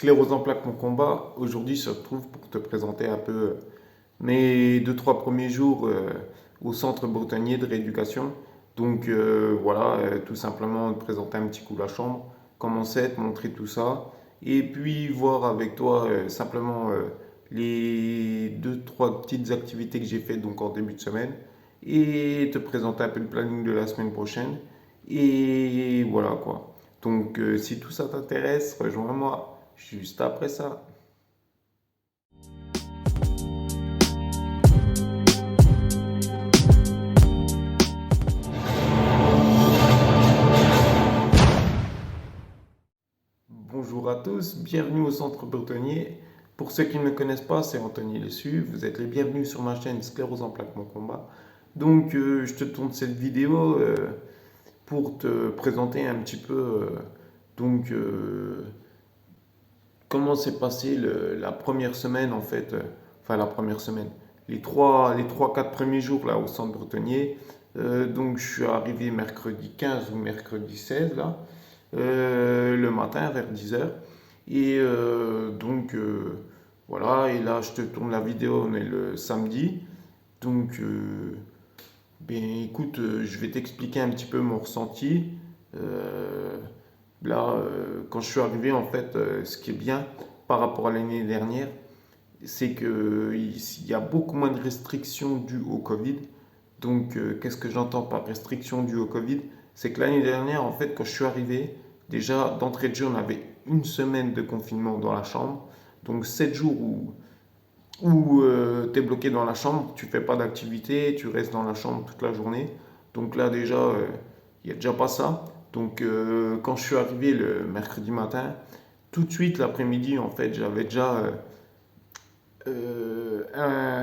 Sclérose en plaques, mon combat. Aujourd'hui, je se retrouve pour te présenter un peu mes deux, trois premiers jours au centre bretonnier de rééducation. Donc voilà, tout simplement te présenter un petit coup la chambre, comment c'est, te montrer tout ça. Et puis voir avec toi simplement les deux, trois petites activités que j'ai faites donc en début de semaine. Et te présenter un peu le planning de la semaine prochaine. Et voilà quoi. Donc si tout ça t'intéresse, rejoins-moi juste après ça. Bonjour à tous, bienvenue au Centre Bretonnier. Pour ceux qui ne me connaissent pas, c'est Anthony Lessu. Vous êtes les bienvenus sur ma chaîne Sclérose en plaques mon combat. Donc je te tourne cette vidéo pour te présenter un petit peu donc comment s'est passée la première semaine en fait, enfin la première semaine, les trois, quatre premiers jours là au Centre Bretonnier. Donc je suis arrivé mercredi 15 ou mercredi 16 là. Le matin vers 10 heures. Et voilà, et là je te tourne la vidéo, on est le samedi. Donc ben écoute, je vais t'expliquer un petit peu mon ressenti. Euh, quand je suis arrivé, en fait, ce qui est bien par rapport à l'année dernière, c'est qu'il y a beaucoup moins de restrictions dues au Covid. Donc, qu'est-ce que j'entends par restrictions dues au Covid? C'est que l'année dernière, en fait, quand je suis arrivé, déjà d'entrée de jeu, on avait une semaine de confinement dans la chambre. Donc, 7 jours où tu es bloqué dans la chambre, tu fais pas d'activité, tu restes dans la chambre toute la journée. Donc là, déjà, il n'y a déjà pas ça. Donc, quand je suis arrivé le mercredi matin, tout de suite l'après-midi, en fait, j'avais déjà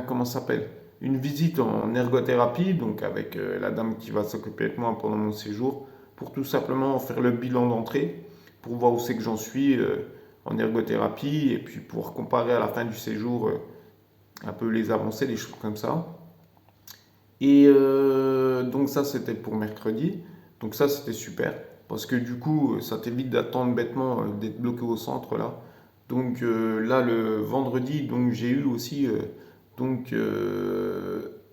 comment ça s'appelle? Une visite en ergothérapie, donc avec la dame qui va s'occuper de moi pendant mon séjour, pour tout simplement faire le bilan d'entrée, pour voir où c'est que j'en suis en ergothérapie, et puis pour comparer à la fin du séjour un peu les avancées, des choses comme ça. Et donc ça, c'était pour mercredi. Donc ça, c'était super, parce que du coup, ça t'évite d'attendre bêtement d'être bloqué au centre là. Donc là, le vendredi, donc j'ai eu aussi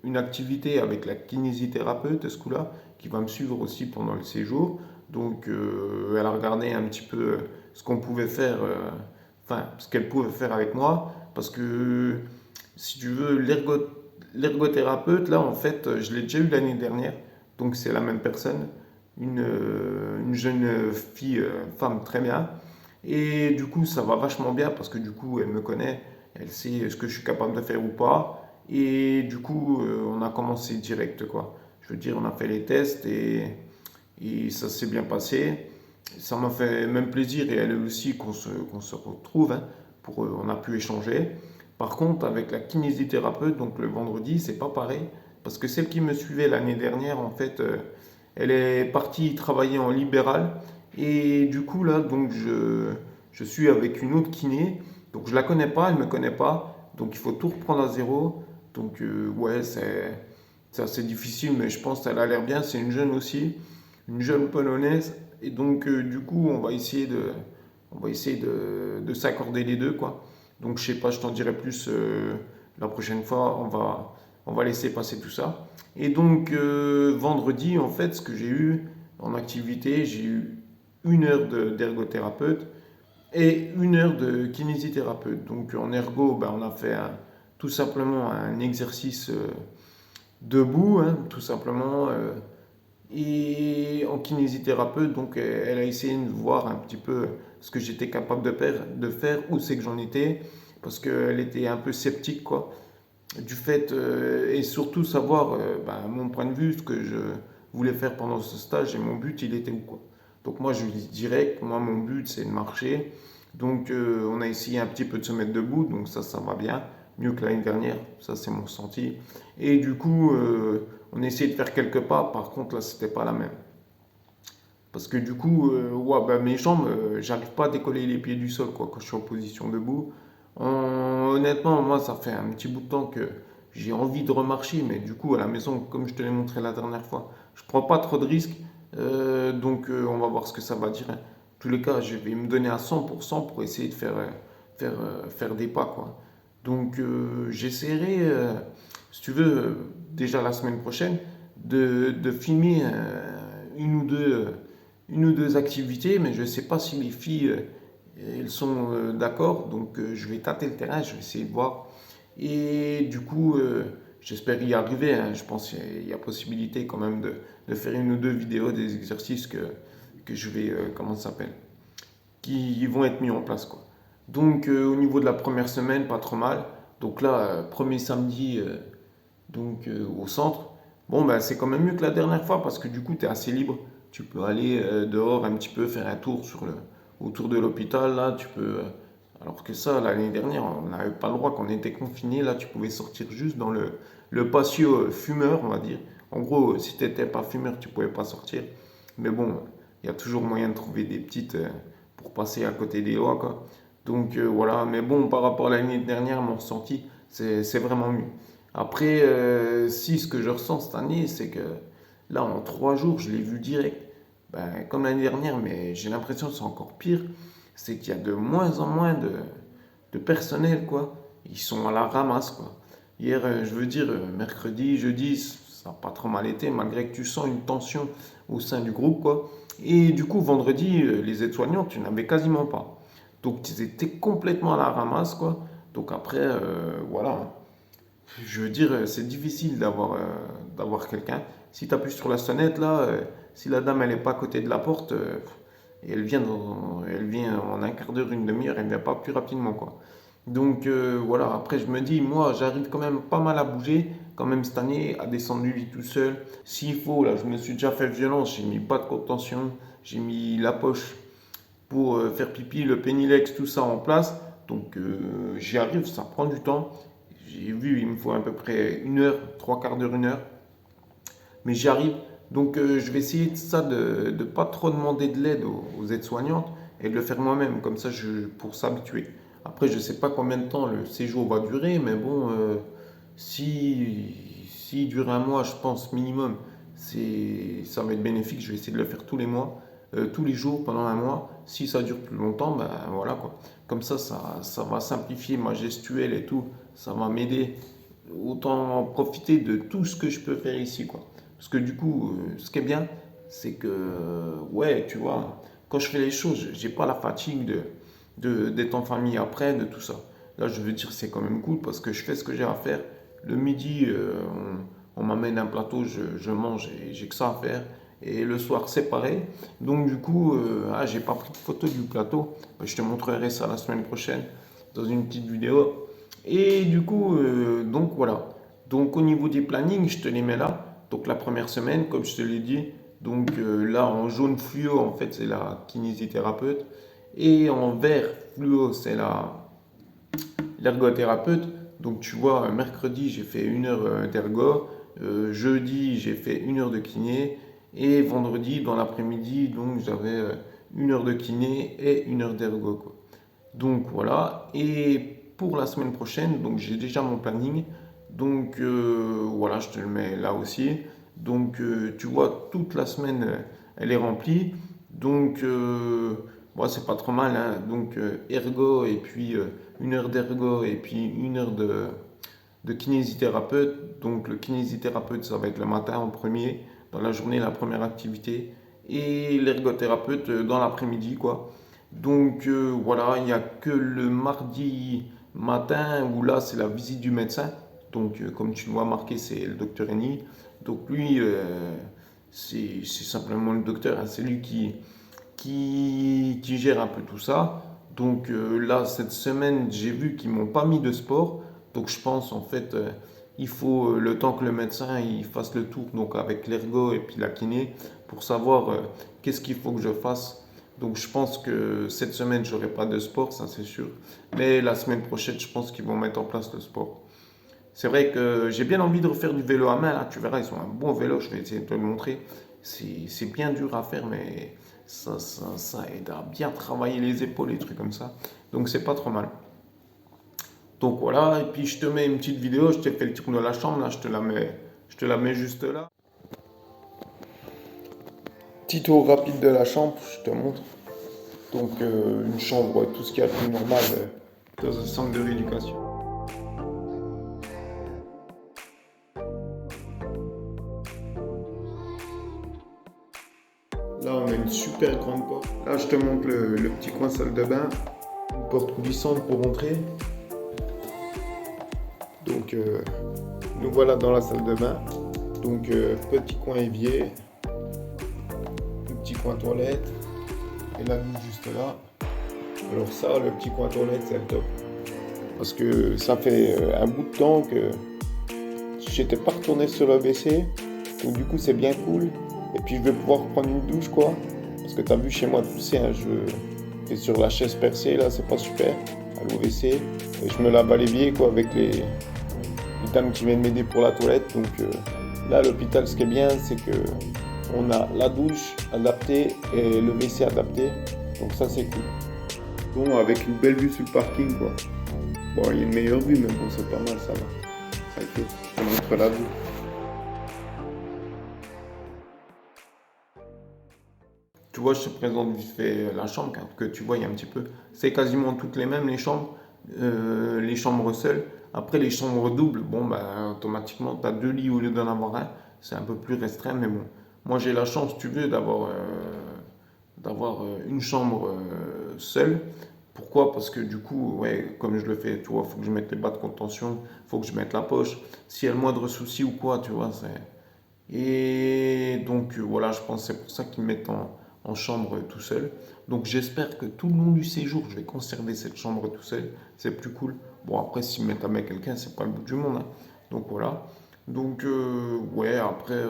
une activité avec la kinésithérapeute ce coup-là, qui va me suivre aussi pendant le séjour. Donc elle a regardé un petit peu ce qu'on pouvait faire, enfin ce qu'elle pouvait faire avec moi, parce que si tu veux, l'ergothérapeute, là, en fait, je l'ai déjà eu l'année dernière, donc c'est la même personne, une jeune fille, femme très bien. Et du coup, ça va vachement bien parce que du coup, elle me connaît, elle sait ce que je suis capable de faire ou pas. Et du coup, on a commencé direct, quoi. Je veux dire, on a fait les tests et ça s'est bien passé. Ça m'a fait même plaisir et elle aussi qu'on se retrouve, hein, on a pu échanger. Par contre, avec la kinésithérapeute, donc le vendredi, c'est pas pareil. Parce que celle qui me suivait l'année dernière, en fait, elle est partie travailler en libéral. Et du coup, là, donc je suis avec une autre kiné. Donc je la connais pas, elle me connaît pas. Donc il faut tout reprendre à zéro. Donc ouais, c'est assez difficile, mais je pense qu'elle a l'air bien. C'est une jeune aussi, une jeune polonaise. Et donc du coup, on va essayer de s'accorder les deux, quoi. Donc je sais pas, je t'en dirai plus la prochaine fois. On va laisser passer tout ça. Et donc vendredi, en fait, ce que j'ai eu en activité, j'ai eu une heure d'ergothérapeute et une heure de kinésithérapeute. Donc en ergo, ben, on a fait tout simplement un exercice debout, hein, tout simplement. Et en kinésithérapeute, donc elle a essayé de voir un petit peu ce que j'étais capable de faire, où c'est que j'en étais, parce qu'elle était un peu sceptique, quoi, du fait, et surtout savoir ben, mon point de vue, ce que je voulais faire pendant ce stage et mon but, il était où, quoi. Donc moi, je lui dis direct, moi, mon but, c'est de marcher. Donc on a essayé un petit peu de se mettre debout, donc ça va bien, mieux que l'année dernière, ça c'est mon ressenti. Et du coup, on a essayé de faire quelques pas, par contre là, c'était pas la même. Parce que du coup, ouais, bah, mes jambes, j'arrive pas à décoller les pieds du sol quoi, quand je suis en position debout. Honnêtement, moi, ça fait un petit bout de temps que j'ai envie de remarcher, mais du coup, à la maison, comme je te l'ai montré la dernière fois, je prends pas trop de risques. Donc, on va voir ce que ça va dire, hein. tous les cas, je vais me donner à 100% pour essayer de faire des pas, quoi. Donc, j'essaierai, si tu veux, déjà la semaine prochaine, de filmer une ou deux, une ou deux activités, mais je ne sais pas si les filles, elles sont d'accord. Donc, je vais tâter le terrain, je vais essayer de voir. Et du coup, j'espère y arriver, hein. Je pense qu'il y a possibilité quand même de faire une ou deux vidéos des exercices que je vais, comment ça s'appelle, qui vont être mis en place, quoi. Donc, au niveau de la première semaine, pas trop mal. Donc là, premier samedi, au centre. Bon, ben, c'est quand même mieux que la dernière fois parce que du coup, tu es assez libre. Tu peux aller dehors un petit peu, faire un tour autour de l'hôpital. Là, tu peux. Alors que ça, l'année dernière, on n'avait pas le droit quand on était confiné. Là, tu pouvais sortir juste dans le patio fumeur, on va dire. En gros, si tu n'étais pas fumeur, tu pouvais pas sortir. Mais bon, il y a toujours moyen de trouver des petites pour passer à côté des lois, quoi. Donc voilà, mais bon, par rapport à l'année dernière, mon ressenti, c'est vraiment mieux. Après, si ce que je ressens cette année, c'est que là, en 3 jours, je l'ai vu direct. Ben, comme l'année dernière, mais j'ai l'impression que c'est encore pire. C'est qu'il y a de moins en moins de personnel, quoi. Ils sont à la ramasse, quoi. Hier, je veux dire, mercredi, jeudi, ça n'a pas trop mal été, malgré que tu sens une tension au sein du groupe, quoi. Et du coup, vendredi, les aides-soignants, tu n'avais quasiment pas. Donc, ils étaient complètement à la ramasse, quoi. Donc après, voilà. Je veux dire, c'est difficile d'avoir quelqu'un. Si tu appuies sur la sonnette, là, si la dame, elle n'est pas à côté de la porte, et elle vient en un quart d'heure, une demi-heure, elle ne vient pas plus rapidement, quoi. Donc voilà, après je me dis, moi j'arrive quand même pas mal à bouger, quand même cette année, à descendre du lit tout seul. S'il faut, là je me suis déjà fait violence, j'ai mis pas de contention, j'ai mis la poche pour faire pipi, le pénilex, tout ça en place. Donc j'y arrive, ça prend du temps. J'ai vu, il me faut à peu près une heure, trois quarts d'heure, une heure. Mais j'y arrive. Donc je vais essayer de ça, de ne pas trop demander de l'aide aux aides-soignantes et de le faire moi-même, comme ça pour s'habituer. Après, je ne sais pas combien de temps le séjour va durer, mais bon, si il dure un mois, je pense minimum, ça va être bénéfique. Je vais essayer de le faire tous les mois, tous les jours pendant un mois. Si ça dure plus longtemps, ben voilà quoi. Comme ça va simplifier ma gestuelle et tout. Ça va m'aider. Autant en profiter de tout ce que je peux faire ici, quoi. Parce que du coup, ce qui est bien, c'est que, ouais, tu vois, quand je fais les choses, j'ai pas la fatigue d'être en famille après, de tout ça. Là, je veux dire, c'est quand même cool parce que je fais ce que j'ai à faire. Le midi, on m'amène un plateau, je mange et j'ai que ça à faire. Et le soir, c'est pareil. Donc, du coup, j'ai pas pris de photo du plateau. Je te montrerai ça la semaine prochaine dans une petite vidéo. Et du coup, donc voilà. Donc, au niveau des plannings, je te les mets là. Donc, la première semaine, comme je te l'ai dit, donc là, en jaune fluo, en fait, c'est la kinésithérapeute. Et en vert fluo, c'est l'ergothérapeute. Donc tu vois, mercredi, j'ai fait 1 heure d'ergo. Jeudi, j'ai fait 1 heure de kiné. Et vendredi, dans l'après-midi, donc j'avais 1 heure de kiné et 1 heure d'ergo, quoi. Donc voilà. Et pour la semaine prochaine, donc j'ai déjà mon planning. Donc voilà, je te le mets là aussi. Donc tu vois, toute la semaine, elle est remplie. Donc bon, c'est pas trop mal, hein. Donc ergo et puis 1 heure d'ergo et puis 1 heure de kinésithérapeute. Donc le kinésithérapeute, ça va être le matin en premier, dans la journée, la première activité. Et l'ergothérapeute dans l'après-midi, quoi. Donc voilà, il n'y a que le mardi matin où là c'est la visite du médecin. Donc comme tu le vois marqué, c'est le docteur Eni. Donc lui, c'est simplement le docteur, hein. C'est lui qui gère un peu tout ça. Donc là, cette semaine, j'ai vu qu'ils m'ont pas mis de sport. Donc je pense en fait, il faut le temps que le médecin il fasse le tour, donc avec l'ergo et puis la kiné, pour savoir qu'est-ce qu'il faut que je fasse. Donc je pense que cette semaine, j'aurai pas de sport, ça c'est sûr. Mais la semaine prochaine, je pense qu'ils vont mettre en place le sport. C'est vrai que j'ai bien envie de refaire du vélo à main. Là, tu verras, ils ont un bon vélo. Je vais essayer de te le montrer. C'est bien dur à faire, mais ça aide à bien travailler les épaules et trucs comme ça. Donc, c'est pas trop mal. Donc voilà. Et puis, je te mets une petite vidéo. Je t'ai fait le tour de la chambre. Là, je te la mets juste là. Petit tour rapide de la chambre. Je te montre. Donc une chambre, tout ce qu'il y a de plus normal dans un centre de rééducation. Là, on a une super grande porte. Là, je te montre le petit coin salle de bain. Une porte coulissante pour entrer. Donc, nous voilà dans la salle de bain. Donc, petit coin évier. Petit coin toilette. Et la douche juste là. Alors ça, le petit coin toilette, c'est le top. Parce que ça fait un bout de temps que j'étais pas retourné sur le WC. Donc du coup, c'est bien cool. Et puis je vais pouvoir prendre une douche, quoi. Parce que t'as vu chez moi, tu sais, hein, je fais sur la chaise percée, là, c'est pas super. À l'OVC. Et je me lave à l'évier, quoi, avec les dames qui viennent m'aider pour la toilette. Donc là, à l'hôpital, ce qui est bien, c'est que on a la douche adaptée et le WC adapté. Donc ça, c'est cool. Bon, avec une belle vue sur le parking, quoi. Bon, il y a une meilleure vue, mais bon, c'est pas mal, ça va. Ça le fait. Je te montre la vue. Tu vois, je te présente vite fait la chambre, car que tu vois, il y a un petit peu. C'est quasiment toutes les mêmes, les chambres seules. Après, les chambres doubles, bon, bah, automatiquement, tu as deux lits au lieu d'en avoir un. C'est un peu plus restreint, mais bon. Moi, j'ai la chance, si tu veux, d'avoir une chambre seule. Pourquoi? Parce que du coup, ouais, comme je le fais, tu vois, il faut que je mette les bas de contention, il faut que je mette la poche. S'il y a le moindre souci ou quoi, tu vois, c'est. Et donc voilà, je pense que c'est pour ça qu'ils me mettent en chambre tout seul. Donc j'espère que tout le long du séjour, je vais conserver cette chambre tout seul. C'est plus cool. Bon, après, s'ils me mettent avec quelqu'un, c'est pas le bout du monde, hein. Donc voilà. Donc ouais, après,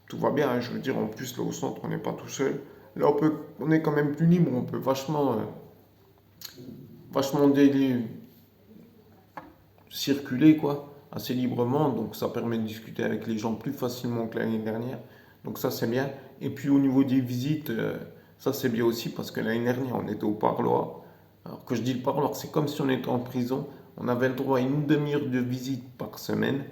tout va bien, hein. Je veux dire, en plus, là au centre, on n'est pas tout seul. Là, on est quand même plus libre. On peut vachement circuler, quoi, assez librement. Donc ça permet de discuter avec les gens plus facilement que l'année dernière. Donc ça, c'est bien. Et puis au niveau des visites, ça c'est bien aussi parce que l'année dernière, on était au parloir. Alors que je dis le parloir, c'est comme si on était en prison. On avait le droit à une demi-heure de visite par semaine.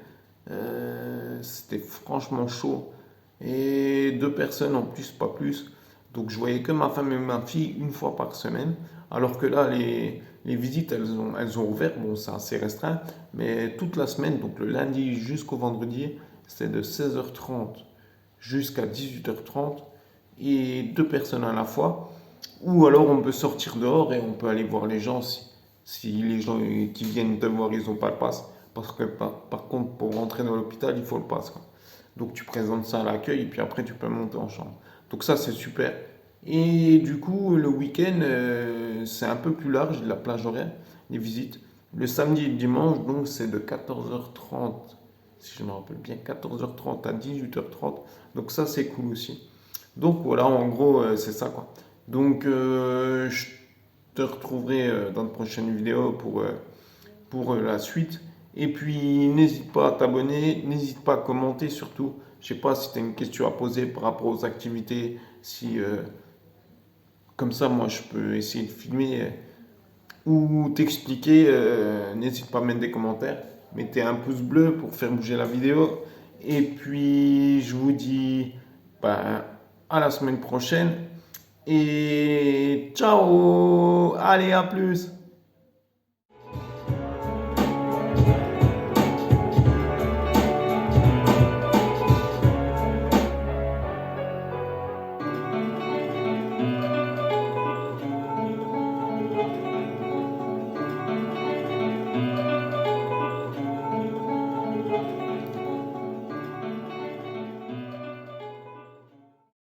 C'était franchement chaud. Et deux personnes en plus, pas plus. Donc je voyais que ma femme et ma fille une fois par semaine. Alors que là, les visites, elles ont ouvert. Bon, c'est assez restreint. Mais toute la semaine, donc le lundi jusqu'au vendredi, c'est de 16h30 jusqu'à 18h30. Et deux personnes à la fois. Ou alors on peut sortir dehors et on peut aller voir les gens si les gens qui viennent te voir, ils n'ont pas le pass. Parce que par contre, pour rentrer dans l'hôpital, il faut le pass, quoi. Donc tu présentes ça à l'accueil et puis après tu peux monter en chambre. Donc ça c'est super. Et du coup le week-end c'est un peu plus large la plage horaire, les visites. Le samedi et le dimanche donc c'est de 14h30, si je me rappelle bien, 14h30 à 18h30. Donc ça c'est cool aussi. Donc voilà en gros c'est ça quoi. Donc je te retrouverai dans de prochaines vidéos pour la suite. Et puis, n'hésite pas à t'abonner, n'hésite pas à commenter surtout. Je sais pas si tu as une question à poser par rapport aux activités, si comme ça, moi, je peux essayer de filmer ou t'expliquer. N'hésite pas à mettre des commentaires. Mettez un pouce bleu pour faire bouger la vidéo. Et puis, je vous dis ben, à la semaine prochaine. Et ciao! Allez, à plus!